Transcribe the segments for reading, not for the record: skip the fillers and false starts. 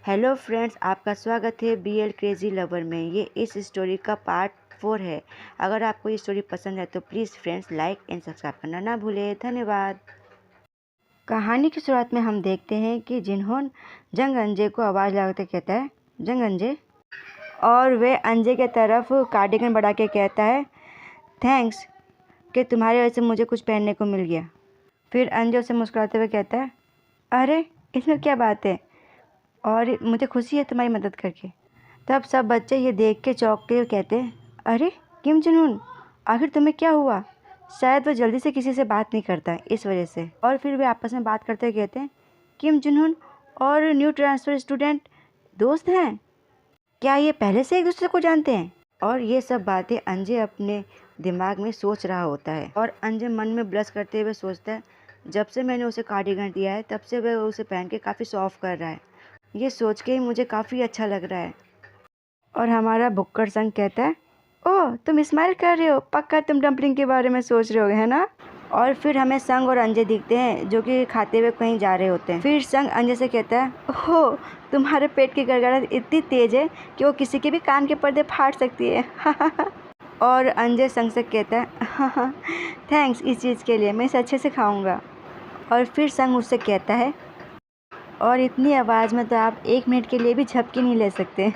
Hello friends, आपका स्वागत है BL क्रेज़ी लवर में। ये इस स्टोरी का पार्ट 4 है। अगर आपको ये स्टोरी पसंद है तो please friends like and subscribe करना ना भूलें। धन्यवाद। कहानी की शुरुआत में हम देखते हैं कि जिन्होंने जंग अंजे को आवाज़ लगाकर कहता है, जंग अंजे, और वे अंजे के तरफ कार्डिगन बढ़ा के कहता है, थैंक्स कि तुम्हारी वजह से मुझे कुछ पहनने को मिल गया। फिर अंजे उसे मुस्कुराते हुए कहता है, अरे इसमें क्या बात है, और मुझे खुशी है तुम्हारी मदद करके। तब सब बच्चे ये देख के चौंक के कहते हैं, अरे किम जुनून, आखिर तुम्हें क्या हुआ? शायद वो जल्दी से किसी से बात नहीं करता इस वजह से। और फिर वे आपस में बात करते हुए कहते हैं, किम जुनून और न्यू ट्रांसफ़र स्टूडेंट दोस्त हैं? क्या ये पहले से एक दूसरे को जानते हैं? और ये सब बातें अंजे अपने दिमाग में सोच रहा होता है। और अंजे मन में ब्लश करते हुए सोचता है, जब से मैंने उसे कार्डिगन दिया है तब से वह उसे पहन के काफ़ी सॉफ्ट कर रहा है। ये सोच के ही मुझे काफ़ी अच्छा लग रहा है। और हमारा भुक्कड़ संग कहता है, ओह तुम स्माइल कर रहे हो, पक्का तुम डम्पलिंग के बारे में सोच रहे हो, है ना? और फिर हमें संग और अंजे दिखते हैं जो कि खाते हुए कहीं जा रहे होते हैं। फिर संग अंजे से कहता है, ओह तुम्हारे पेट की गड़गड़ाहट इतनी तेज़ है कि वो किसी के भी कान के पर्दे फाड़ सकती है। और अंजे संग से कहता है, थैंक्स इस चीज़ के लिए, मैं इसे अच्छे से खाऊंगा। और फिर संग उससे कहता है, और इतनी आवाज़ में तो आप 1 मिनट के लिए भी झपकी नहीं ले सकते।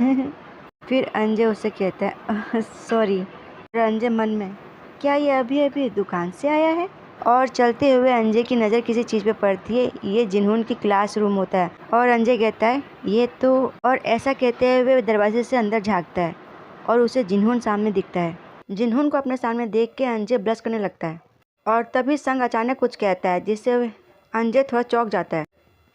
फिर अंजे उससे कहता है, सॉरी। और अंजे मन में, क्या ये अभी अभी दुकान से आया है? और चलते हुए अंजे की नज़र किसी चीज़ पे पड़ती है। ये जिन्होन की क्लासरूम होता है। और अंजे कहता है, ये तो, और ऐसा कहते हुए दरवाजे से अंदर झाँकता है और उसे जिन्होन सामने दिखता है। जिन्होन को अपने सामने देख के अंजे ब्लश करने लगता है। और तभी संग अचानक कुछ कहता है जिससे अंजे थोड़ा चौंक जाता है।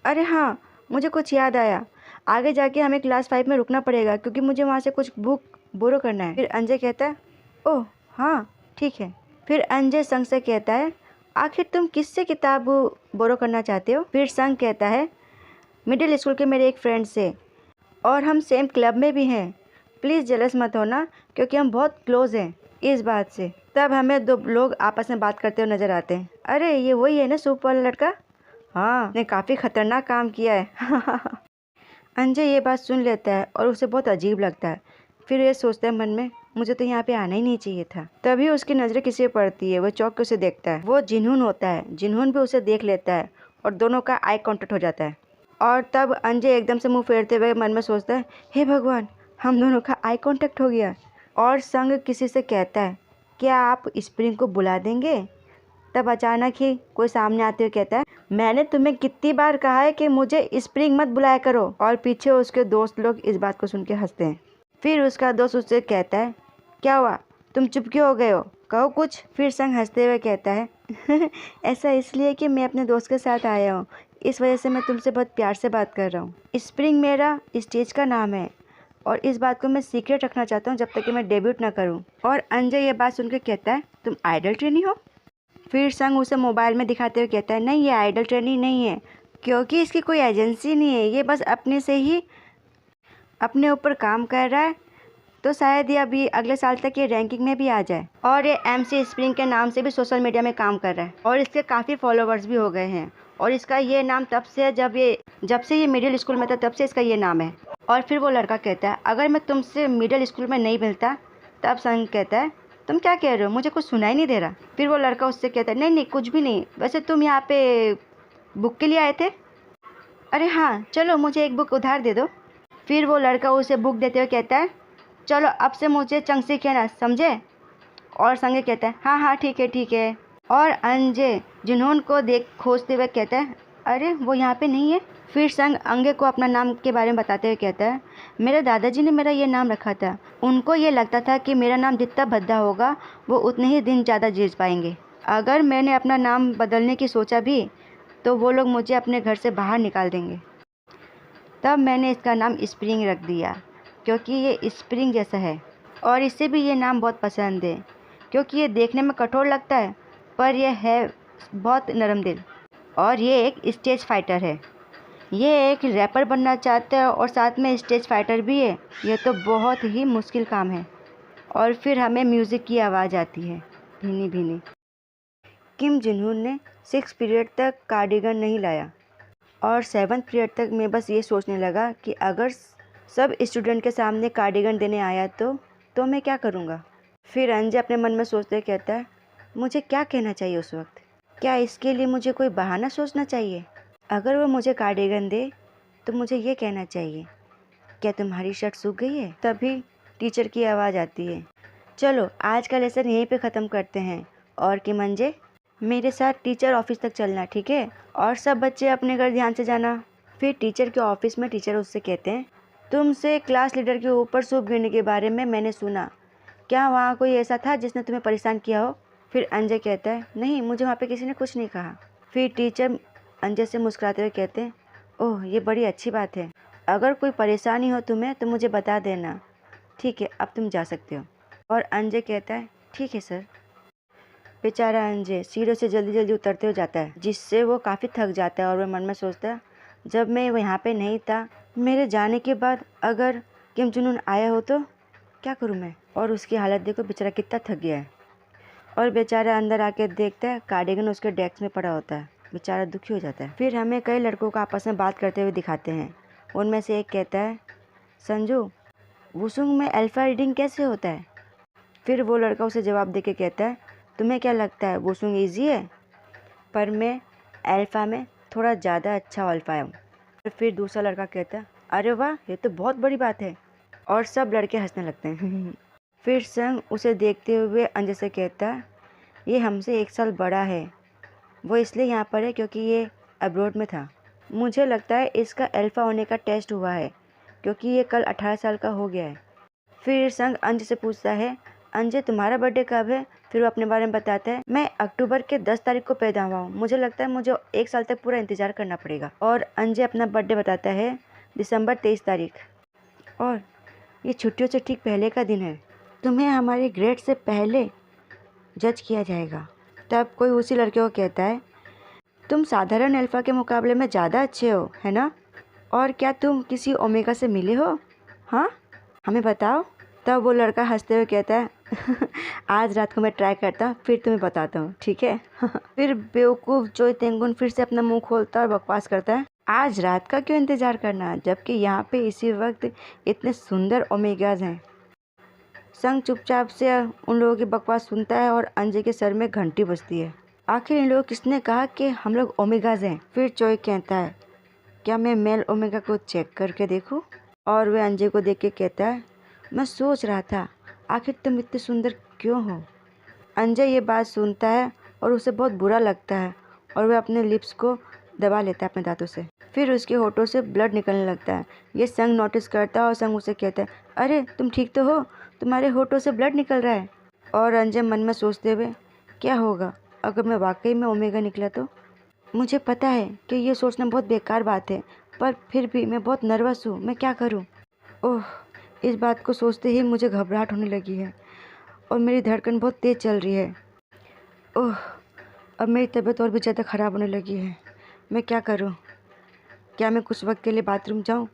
अरे हाँ, मुझे कुछ याद आया, आगे जाके हमें क्लास 5 में रुकना पड़ेगा क्योंकि मुझे वहाँ से कुछ बुक बोरो करना है। फिर अंजे कहता है, ओह हाँ ठीक है। फिर अंजे संग से कहता है, आखिर तुम किससे किताब बोरो करना चाहते हो? फिर संग कहता है, मिडिल स्कूल के मेरे एक फ्रेंड से, और हम सेम क्लब में भी हैं। प्लीज़ जेलस मत होना क्योंकि हम बहुत क्लोज हैं इस बात से। तब हमें 2 लोग आपस में बात करते हुए नज़र आते हैं। अरे ये वही है ना सूप वाला लड़का? हाँ, ने काफ़ी खतरनाक काम किया है। अंजे ये बात सुन लेता है और उसे बहुत अजीब लगता है। फिर ये सोचता है मन में, मुझे तो यहाँ पे आना ही नहीं चाहिए था। तभी उसकी नज़रें किसी पे पड़ती है। वो चौंक के उसे देखता है। वो जिन्होन होता है। जिन्होन भी उसे देख लेता है और दोनों का आई कांटेक्ट हो जाता है। और तब अंजे एकदम से मुंह फेरते हुए मन में सोचता है, हे भगवान, हम दोनों का आई कांटेक्ट हो गया। और संग किसी से कहता है, क्या आप स्प्रिंग को बुला देंगे? तब अचानक ही कोई सामने आते हुए कहता है, मैंने तुम्हें कितनी बार कहा है कि मुझे स्प्रिंग मत बुलाया करो। और पीछे उसके दोस्त लोग इस बात को सुन के हंसते हैं। फिर उसका दोस्त उससे कहता है, क्या हुआ, तुम चुप क्यों हो गए हो, कहो कुछ। फिर संग हंसते हुए कहता है, ऐसा इसलिए कि मैं अपने दोस्त के साथ आया हूँ, इस वजह से मैं तुमसे बहुत प्यार से बात कर रहा हूँ। स्प्रिंग मेरा स्टेज का नाम है और इस बात को मैं सीक्रेट रखना चाहता हूँ जब तक कि मैं डेब्यूट ना करूँ। और अंजय ये बात सुन के कहता है, तुम आइडल ट्रेनी हो? फिर संग उसे मोबाइल में दिखाते हुए कहता है, नहीं ये आइडल ट्रेनिंग नहीं है क्योंकि इसकी कोई एजेंसी नहीं है, ये बस अपने से ही अपने ऊपर काम कर रहा है, तो शायद ये अभी अगले साल तक ये रैंकिंग में भी आ जाए। और ये MC स्प्रिंग के नाम से भी सोशल मीडिया में काम कर रहा है और इसके काफ़ी फॉलोवर्स भी हो गए हैं। और इसका ये नाम तब से है जब से ये मिडिल स्कूल में था, तब से इसका ये नाम है। और फिर वो लड़का कहता है, अगर मैं तुमसे मिडिल स्कूल में नहीं मिलता? तब संग कहता है, तुम क्या कह रहे हो, मुझे कुछ सुनाई नहीं दे रहा। फिर वो लड़का उससे कहता है, नहीं नहीं कुछ भी नहीं, वैसे तुम यहाँ पे बुक के लिए आए थे? अरे हाँ चलो मुझे एक बुक उधार दे दो। फिर वो लड़का उसे बुक देते हुए कहता है, चलो अब से मुझे चंग सीखे ना, समझे? और संगे कहता है, हाँ हाँ ठीक है ठीक है। और अंजे जिन्होंने को देख खोजते हुए कहता है, अरे वो यहाँ पे नहीं है। फिर संग अंगे को अपना नाम के बारे में बताते हुए कहता है, मेरे दादाजी ने मेरा ये नाम रखा था, उनको ये लगता था कि मेरा नाम जितना भद्दा होगा वो उतने ही दिन ज़्यादा जी पाएंगे। अगर मैंने अपना नाम बदलने की सोचा भी तो वो लोग मुझे अपने घर से बाहर निकाल देंगे। तब मैंने इसका नाम स्प्रिंग रख दिया क्योंकि ये स्प्रिंग जैसा है। और इसे भी ये नाम बहुत पसंद है क्योंकि ये देखने में कठोर लगता है पर यह है बहुत नरम दिल। और ये एक स्टेज फाइटर है। ये एक रैपर बनना चाहता है और साथ में स्टेज फाइटर भी है। यह तो बहुत ही मुश्किल काम है। और फिर हमें म्यूज़िक की आवाज़ आती है, भीनी भीनी। किम जिनहून ने 6 पीरियड तक कार्डिगन नहीं लाया। और 7th पीरियड तक मैं बस ये सोचने लगा कि अगर सब स्टूडेंट के सामने कार्डिगन देने आया तो मैं क्या करूँगा। फिर अंजय अपने मन में सोचते कहता है, मुझे क्या कहना चाहिए उस वक्त। क्या इसके लिए मुझे कोई बहाना सोचना चाहिए। अगर वो मुझे कार्डिगन दे तो मुझे ये कहना चाहिए, क्या तुम्हारी शर्ट सूख गई है। तभी टीचर की आवाज़ आती है, चलो आज का लेसन यहीं पे ख़त्म करते हैं और कि मंजे मेरे साथ टीचर ऑफिस तक चलना, ठीक है, और सब बच्चे अपने घर ध्यान से जाना। फिर टीचर के ऑफिस में टीचर उससे कहते हैं, तुमसे क्लास लीडर के ऊपर सूप गिरने के बारे में मैंने सुना, क्या वहाँ कोई ऐसा था जिसने तुम्हें परेशान किया हो। फिर अंजय कहता है, नहीं, मुझे वहाँ पे किसी ने कुछ नहीं कहा। फिर टीचर अंजय से मुस्कुराते हुए कहते हैं, ओह ये बड़ी अच्छी बात है, अगर कोई परेशानी हो तुम्हें तो मुझे बता देना, ठीक है, अब तुम जा सकते हो। और अंजय कहता है, ठीक है सर। बेचारा अंजय सीढ़ियों से जल्दी जल्दी उतरते हो जाता है, जिससे वो काफ़ी थक जाता है और वह मन में सोचता है, जब मैं यहाँ पे नहीं था, मेरे जाने के बाद अगर किम जुन उन आया हो तो क्या करूँ मैं। और उसकी हालत देखो, बेचारा कितना थक गया है। और बेचारा अंदर आके देखता है कार्डिगन उसके डेस्क में पड़ा होता है, बेचारा दुखी हो जाता है। फिर हमें कई लड़कों को आपस में बात करते हुए दिखाते हैं। उनमें से एक कहता है, संजू वुसुंग में अल्फ़ा रीडिंग कैसे होता है। फिर वो लड़का उसे जवाब देके कहता है, तुम्हें क्या लगता है वुसुंग ईजी है, पर मैं अल्फ़ा में थोड़ा ज़्यादा अच्छा अल्फ़ा हूँ। फिर दूसरा लड़का कहता है, अरे वाह ये तो बहुत बड़ी बात है। और सब लड़के हंसने लगते हैं। फिर संग उसे देखते हुए अंजय से कहता है, ये हमसे 1 साल बड़ा है, वो इसलिए यहाँ पर है क्योंकि ये अब्रॉड में था। मुझे लगता है इसका अल्फ़ा होने का टेस्ट हुआ है क्योंकि ये कल 18 साल का हो गया है। फिर संग अंजय से पूछता है, अंजय तुम्हारा बर्थडे कब है। फिर वो अपने बारे में बताता है, मैं अक्टूबर के 10 तारीख को पैदा हुआ हूँ, मुझे लगता है मुझे 1 साल तक पूरा इंतज़ार करना पड़ेगा। और अंजय अपना बर्थडे बताता है दिसंबर 23 तारीख, और ये छुट्टियों से ठीक पहले का दिन है, तुम्हें हमारे ग्रेड से पहले जज किया जाएगा। तब कोई उसी लड़के को कहता है, तुम साधारण अल्फ़ा के मुकाबले में ज़्यादा अच्छे हो, है ना, और क्या तुम किसी ओमेगा से मिले हो, हाँ हमें बताओ। तब वो लड़का हंसते हुए कहता है, आज रात को मैं ट्राई करता फिर तुम्हें बताता हूँ, ठीक है। फिर बेवकूफ़ चोई तेंगुन फिर से अपना मुंह खोलता और बकवास करता है, आज रात का क्यों इंतज़ार करना, जबकि यहाँ पे इसी वक्त इतने सुंदर ओमेगाज हैं। संग चुपचाप से उन लोगों की बकवास सुनता है और अंजय के सर में घंटी बजती है। आखिर इन लोगों किसने कहा कि हम लोग ओमेगाज हैं। फिर चोई कहता है, क्या मैं मेल ओमेगा को चेक करके देखूं। और वह अंजय को देख के कहता है, मैं सोच रहा था आखिर तुम इतने सुंदर क्यों हो। अंजय ये बात सुनता है और उसे बहुत बुरा लगता है और वह अपने लिप्स को दबा लेता है अपने दांतों से। फिर उसके होठों से ब्लड निकलने लगता है। ये संग नोटिस करता है और संग उसे कहता है, अरे तुम ठीक तो हो, तुम्हारे होठों से ब्लड निकल रहा है। और अंजय मन में सोचते हुए, क्या होगा अगर मैं वाकई में ओमेगा निकला तो। मुझे पता है कि ये सोचना बहुत बेकार बात है, पर फिर भी मैं बहुत नर्वस हूँ, मैं क्या करूँ। ओह, इस बात को सोचते ही मुझे घबराहट होने लगी है और मेरी धड़कन बहुत तेज़ चल रही है। ओह, अब मेरी तबीयत और भी ज़्यादा ख़राब होने लगी है, मैं क्या करूँ। क्या मैं कुछ वक्त के लिए बाथरूम जाऊँ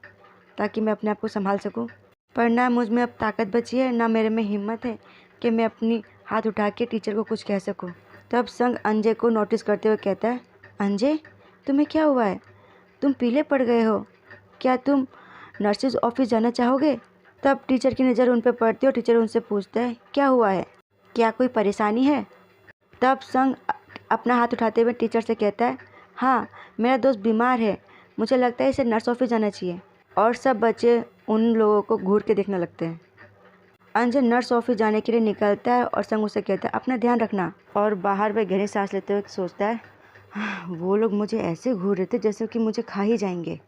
ताकि मैं अपने आप को संभाल सकूँ। पर ना मुझ में अब ताकत बची है, ना मेरे में हिम्मत है कि मैं अपनी हाथ उठा के टीचर को कुछ कह सकूँ। तब संग अंजय को नोटिस करते हुए कहता है, अंजय तुम्हें क्या हुआ है, तुम पीले पड़ गए हो, क्या तुम नर्सिस ऑफिस जाना चाहोगे। तब टीचर की नज़र उन पर पड़ती है और टीचर उनसे पूछता है, क्या हुआ है, क्या कोई परेशानी है। तब संग अपना हाथ उठाते हुए टीचर से कहता है, हाँ मेरा दोस्त बीमार है, मुझे लगता है इसे नर्स ऑफिस जाना चाहिए। और सब बच्चे उन लोगों को घूर के देखने लगते हैं। अंजय नर्स ऑफिस जाने के लिए निकलता है और संग उसे कहता है, अपना ध्यान रखना। और बाहर वह गहरी सांस लेते हुए सोचता है, वो लोग मुझे ऐसे घूर रहे थे जैसे कि मुझे खा ही जाएंगे।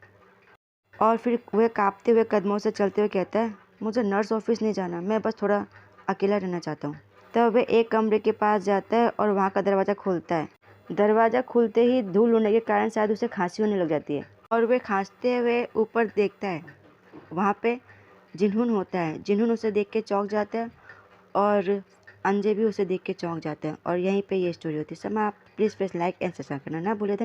और फिर वह कांपते हुए कदमों से चलते हुए कहता है, मुझे नर्स ऑफिस नहीं जाना, मैं बस थोड़ा अकेला रहना चाहता हूँ। तब वह एक कमरे के पास जाता है और वहाँ का दरवाज़ा खोलता है। दरवाज़ा खुलते ही धूल उड़ने के कारण शायद उसे खांसी होने लग जाती है और वह खांसते हुए ऊपर देखता है, वहाँ पे जिन्हुन होता है। जिन्हुन उसे देख के चौंक जाता है और अंजय भी उसे देख के चौंक जाता है। और यहीं पे ये स्टोरी होती है समाप्त। प्लीज़ लाइक एंड सब्सक्राइब करना ना भूलें।